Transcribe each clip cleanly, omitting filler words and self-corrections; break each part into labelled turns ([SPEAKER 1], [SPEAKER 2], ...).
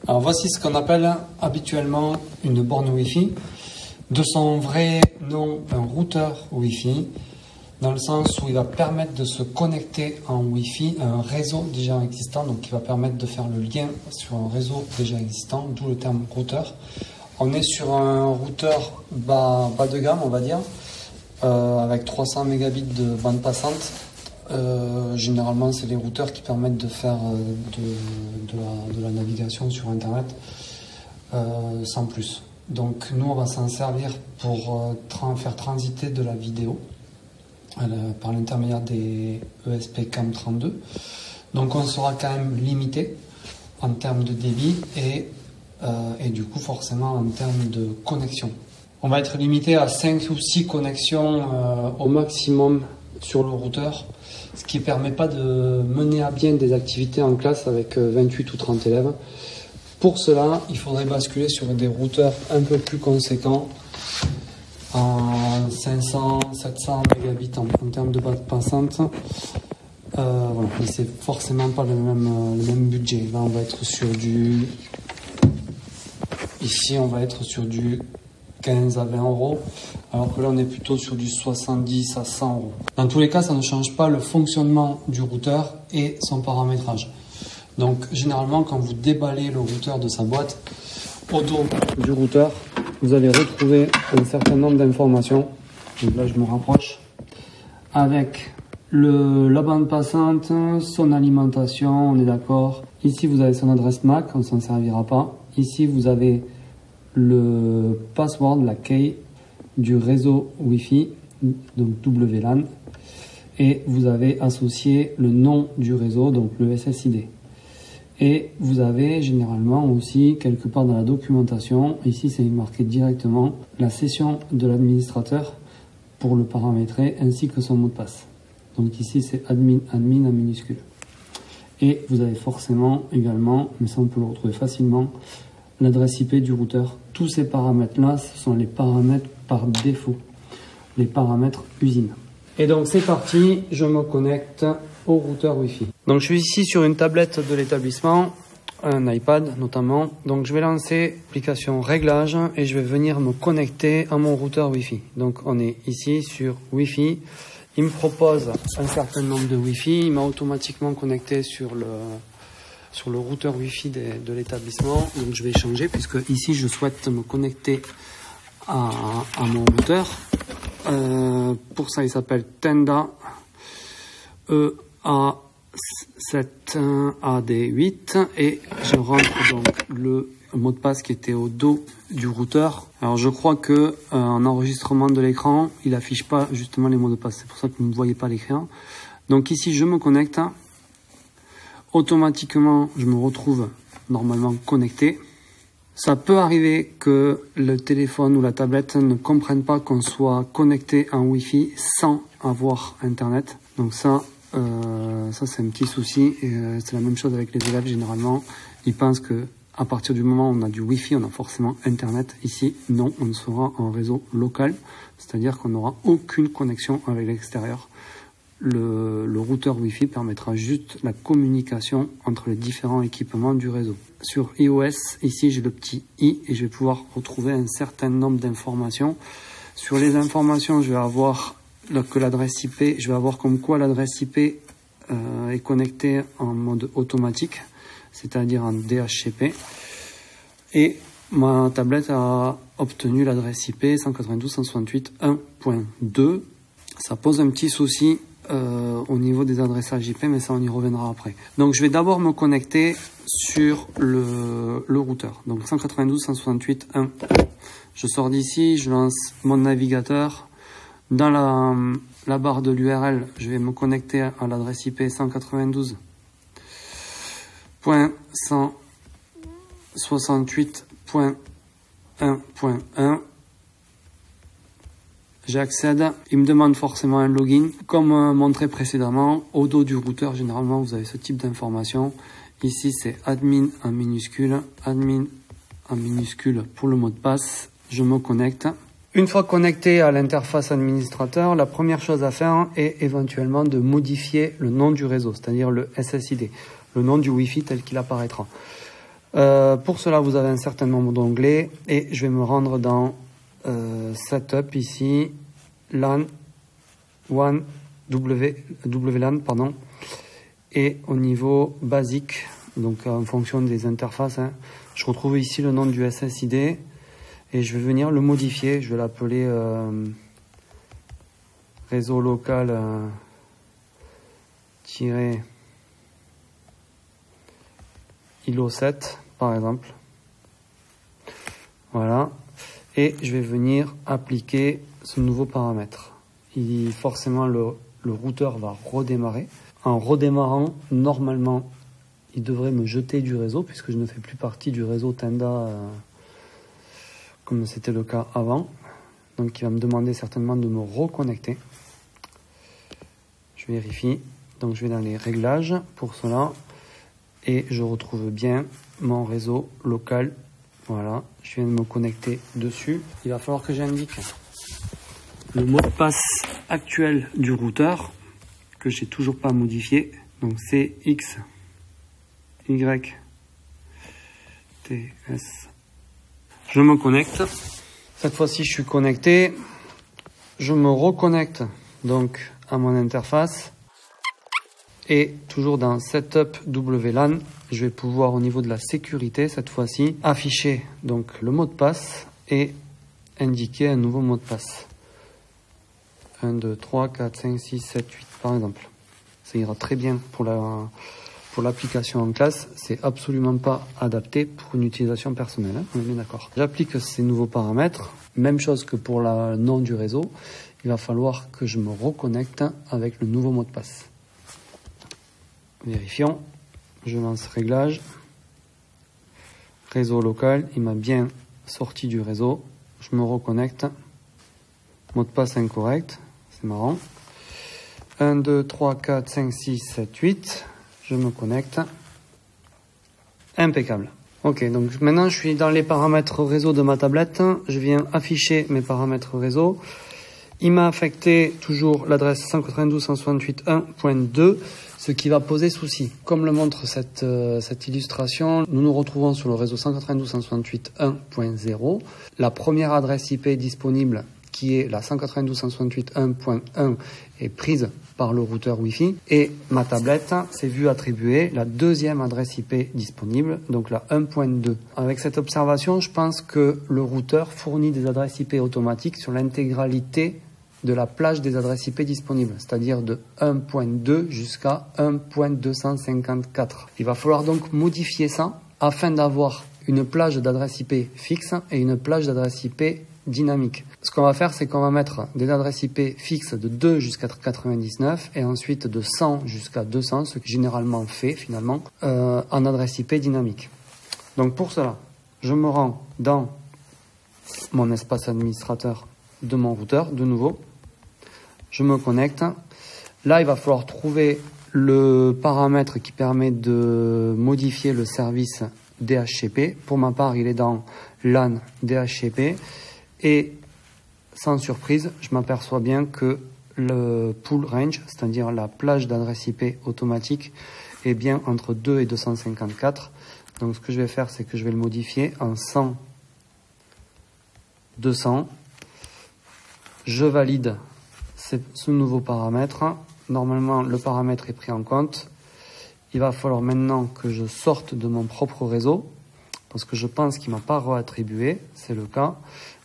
[SPEAKER 1] Alors voici ce qu'on appelle habituellement une borne Wi-Fi. De son vrai nom, un routeur Wi-Fi, dans le sens où il va permettre de se connecter en Wi-Fi à un réseau déjà existant, donc qui va permettre de faire le lien sur un réseau déjà existant, d'où le terme routeur. On est sur un routeur bas de gamme, on va dire, avec 300 mégabits de bande passante. Généralement, c'est les routeurs qui permettent de faire de la navigation sur Internet sans plus. Donc nous, on va s'en servir pour faire transiter de la vidéo par l'intermédiaire des ESP-CAM32. Donc on sera quand même limité en termes de débit et du coup forcément en termes de connexion. On va être limité à 5 ou 6 connexions au maximum sur le routeur, ce qui ne permet pas de mener à bien des activités en classe avec 28 ou 30 élèves. Pour cela, il faudrait basculer sur des routeurs un peu plus conséquents, en 500, 700 mégabits en termes de bande passante. Voilà. Mais c'est forcément pas le même budget. Là, on va être sur du... Ici, on va être sur du 15 à 20 euros, alors que là, on est plutôt sur du 70 à 100 euros. Dans tous les cas, ça ne change pas le fonctionnement du routeur et son paramétrage. Donc, généralement, quand vous déballez le routeur de sa boîte, au dos du routeur, vous allez retrouver un certain nombre d'informations. Donc là, je me rapproche. Avec la bande passante, son alimentation, on est d'accord. Ici, vous avez son adresse MAC, on ne s'en servira pas. Ici, vous avez le password, la key du réseau Wi-Fi, donc WLAN. Et vous avez associé le nom du réseau, donc le SSID. Et vous avez généralement aussi, quelque part dans la documentation, ici c'est marqué directement, la session de l'administrateur pour le paramétrer, ainsi que son mot de passe. Donc ici c'est admin en minuscule. Et vous avez forcément également, mais ça on peut le retrouver facilement, l'adresse IP du routeur. Tous ces paramètres-là, ce sont les paramètres par défaut, les paramètres usine. Et donc c'est parti, je me connecte au routeur Wi-Fi. Donc je suis ici sur une tablette de l'établissement, un iPad notamment. Donc je vais lancer l'application réglage et je vais venir me connecter à mon routeur Wi-Fi. Donc on est ici sur Wi-Fi. Il me propose un certain nombre de Wi-Fi. Il m'a automatiquement connecté sur le routeur Wi-Fi de l'établissement. Donc je vais changer puisque ici je souhaite me connecter à mon routeur. Pour ça il s'appelle Tenda EA7AD8 et je rentre donc le mot de passe qui était au dos du routeur. Alors je crois que en enregistrement de l'écran il affiche pas justement les mots de passe, c'est pour ça que vous ne voyez pas l'écran. Donc ici je me connecte, automatiquement je me retrouve normalement connecté. Ça peut arriver que le téléphone ou la tablette ne comprenne pas qu'on soit connecté en Wi-Fi sans avoir Internet. Donc ça c'est un petit souci. C'est la même chose avec les élèves généralement. Ils pensent que à partir du moment où on a du Wi-Fi, on a forcément Internet. Ici, non, on sera en réseau local, c'est-à-dire qu'on n'aura aucune connexion avec l'extérieur. Le routeur Wi-Fi permettra juste la communication entre les différents équipements du réseau. Sur iOS, ici j'ai le petit i et je vais pouvoir retrouver un certain nombre d'informations. Sur les informations, je vais avoir que l'adresse IP, je vais avoir comme quoi l'adresse IP est connectée en mode automatique, c'est-à-dire en DHCP. Et ma tablette a obtenu l'adresse IP 192.168.1.2. Ça pose un petit souci au niveau des adressages IP, mais ça on y reviendra après. Donc je vais d'abord me connecter sur le routeur, donc 192.168.1. Je sors d'ici, je lance mon navigateur. Dans la barre de l'URL, je vais me connecter à l'adresse IP 192.168.1.1. J'accède, il me demande forcément un login. Comme montré précédemment, au dos du routeur, généralement, vous avez ce type d'information. Ici, c'est admin en minuscule pour le mot de passe. Je me connecte. Une fois connecté à l'interface administrateur, la première chose à faire est éventuellement de modifier le nom du réseau, c'est-à-dire le SSID, le nom du Wi-Fi tel qu'il apparaîtra. Pour cela, vous avez un certain nombre d'onglets et je vais me rendre dans Setup ici, LAN, WLAN, pardon, et au niveau basique, donc en fonction des interfaces, hein, je retrouve ici le nom du SSID et je vais venir le modifier. Je vais l'appeler réseau local ILO 7 par exemple. Voilà, et je vais venir appliquer ce nouveau paramètre. Forcément le routeur va redémarrer. En redémarrant, normalement il devrait me jeter du réseau puisque je ne fais plus partie du réseau Tenda comme c'était le cas avant. Donc il va me demander certainement de me reconnecter. Je vérifie. Donc je vais dans les réglages pour cela et je retrouve bien mon réseau local. Voilà, je viens de me connecter dessus. Il va falloir que j'indique le mot de passe actuel du routeur que j'ai toujours pas modifié. Donc c'est X Y T S. Je me connecte. Cette fois-ci, je suis connecté. Je me reconnecte donc à mon interface. Et toujours dans Setup WLAN, je vais pouvoir au niveau de la sécurité, cette fois-ci, afficher donc le mot de passe et indiquer un nouveau mot de passe. 1, 2, 3, 4, 5, 6, 7, 8 par exemple. Ça ira très bien pour l'application en classe. C'est absolument pas adapté pour une utilisation personnelle, hein, on est bien d'accord. J'applique ces nouveaux paramètres. Même chose que pour le nom du réseau. Il va falloir que je me reconnecte avec le nouveau mot de passe. Vérifions. Je lance réglage. Réseau local. Il m'a bien sorti du réseau. Je me reconnecte. Mot de passe incorrect. C'est marrant. 1, 2, 3, 4, 5, 6, 7, 8. Je me connecte. Impeccable. Ok, donc maintenant je suis dans les paramètres réseau de ma tablette. Je viens afficher mes paramètres réseau. Il m'a affecté toujours l'adresse 192.168.1.2, ce qui va poser souci. Comme le montre cette illustration, nous nous retrouvons sur le réseau 192.168.1.0. La première adresse IP disponible, qui est la 192.168.1.1, est prise par le routeur Wi-Fi. Et ma tablette s'est vue attribuer la deuxième adresse IP disponible, donc la 1.2. Avec cette observation, je pense que le routeur fournit des adresses IP automatiques sur l'intégralité de la plage des adresses IP disponibles, c'est-à-dire de 1.2 jusqu'à 1.254. Il va falloir donc modifier ça afin d'avoir une plage d'adresses IP fixe et une plage d'adresses IP dynamique. Ce qu'on va faire, c'est qu'on va mettre des adresses IP fixes de 2 jusqu'à 99 et ensuite de 100 jusqu'à 200, ce qui est généralement fait finalement en adresse IP dynamique. Donc pour cela, je me rends dans mon espace administrateur de mon routeur, de nouveau. Je me connecte. Là, il va falloir trouver le paramètre qui permet de modifier le service DHCP. Pour ma part, il est dans LAN DHCP. Et sans surprise, je m'aperçois bien que le pool range, c'est-à-dire la plage d'adresse IP automatique, est bien entre 2 et 254. Donc ce que je vais faire, c'est que je vais le modifier en 100, 200. Je valide ce nouveau paramètre. Normalement, le paramètre est pris en compte. Il va falloir maintenant que je sorte de mon propre réseau, parce que je pense qu'il ne m'a pas réattribué, c'est le cas.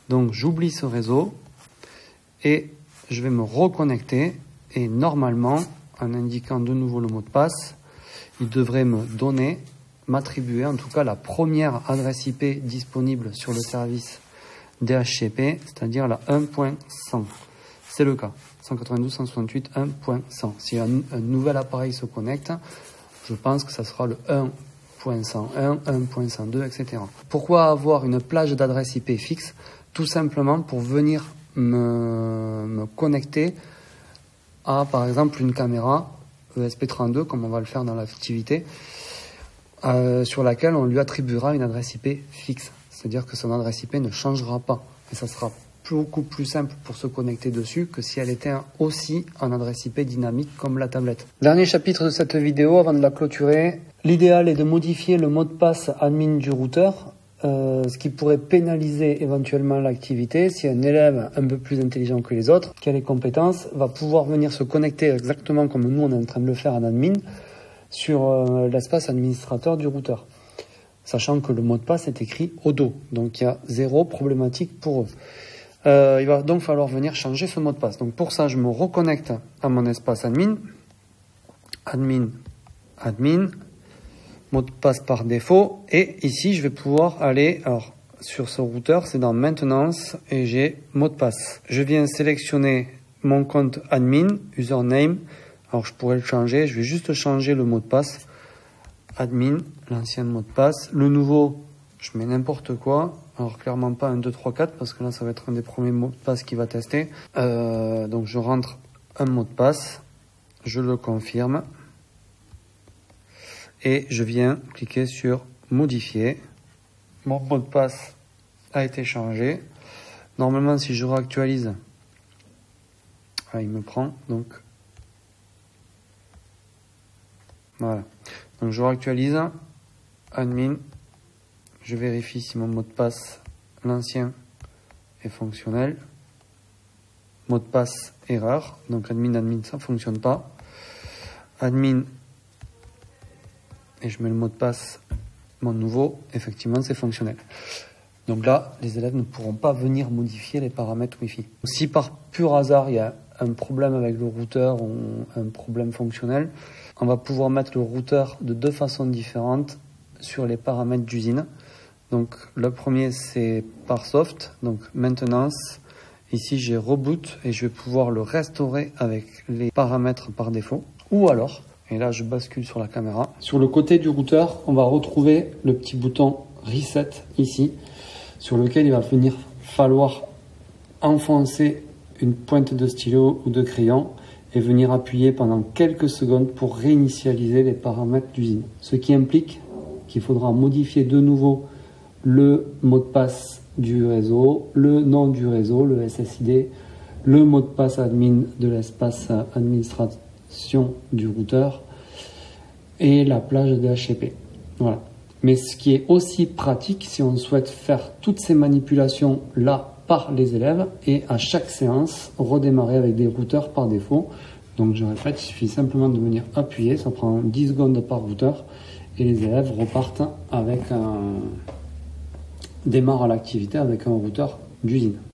[SPEAKER 1] Donc j'oublie ce réseau et je vais me reconnecter et normalement, en indiquant de nouveau le mot de passe, il devrait m'attribuer en tout cas la première adresse IP disponible sur le service DHCP, c'est-à-dire la 1.100. C'est le cas, 192.168.1.100. Si un nouvel appareil se connecte, je pense que ça sera le 1.101, 1.102, etc. Pourquoi avoir une plage d'adresse IP fixe? Tout simplement pour venir me connecter à, par exemple, une caméra ESP32, comme on va le faire dans l'activité, sur laquelle on lui attribuera une adresse IP fixe. C'est-à-dire que son adresse IP ne changera pas. Et ça sera beaucoup plus simple pour se connecter dessus que si elle était aussi en adresse IP dynamique comme la tablette. Dernier chapitre de cette vidéo avant de la clôturer. L'idéal est de modifier le mot de passe admin du routeur, ce qui pourrait pénaliser éventuellement l'activité. Si un élève un peu plus intelligent que les autres, qui a les compétences, va pouvoir venir se connecter exactement comme nous on est en train de le faire en admin sur l'espace administrateur du routeur. Sachant que le mot de passe est écrit au dos. Donc il y a zéro problématique pour eux. Il va donc falloir venir changer ce mot de passe. Donc pour ça, je me reconnecte à mon espace admin. Admin. Mot de passe par défaut. Et ici, je vais pouvoir aller, alors sur ce routeur, c'est dans maintenance et j'ai mot de passe. Je viens sélectionner mon compte admin, username. Alors je pourrais le changer. Je vais juste changer le mot de passe. Admin, l'ancien mot de passe. Le nouveau, je mets n'importe quoi. Alors clairement pas 1, 2, 3, 4 parce que là ça va être un des premiers mots de passe qu'il va tester. Donc je rentre un mot de passe, je le confirme et je viens cliquer sur modifier. Mon mot de passe a été changé. Normalement si je réactualise, il me prend donc voilà. Donc je réactualise, admin, je vérifie si mon mot de passe, l'ancien, est fonctionnel. Mot de passe, erreur, donc admin, ça ne fonctionne pas. Admin, et je mets le mot de passe, mon nouveau, effectivement c'est fonctionnel. Donc là, les élèves ne pourront pas venir modifier les paramètres Wi-Fi. Si par pur hasard, il y a un problème avec le routeur ou un problème fonctionnel, on va pouvoir mettre le routeur de deux façons différentes sur les paramètres d'usine. Donc le premier c'est par soft, donc maintenance. Ici j'ai reboot et je vais pouvoir le restaurer avec les paramètres par défaut. Ou alors, et là je bascule sur la caméra, sur le côté du routeur, on va retrouver le petit bouton reset ici, sur lequel il va venir falloir enfoncer une pointe de stylo ou de crayon et venir appuyer pendant quelques secondes pour réinitialiser les paramètres d'usine. Ce qui implique qu'il faudra modifier de nouveau le mot de passe du réseau, le nom du réseau, le SSID, le mot de passe admin de l'espace administration du routeur et la plage DHCP. Voilà. Mais ce qui est aussi pratique si on souhaite faire toutes ces manipulations là par les élèves et à chaque séance redémarrer avec des routeurs par défaut. Donc je répète, il suffit simplement de venir appuyer, ça prend 10 secondes par routeur et les élèves repartent avec démarrent l'activité avec un routeur d'usine.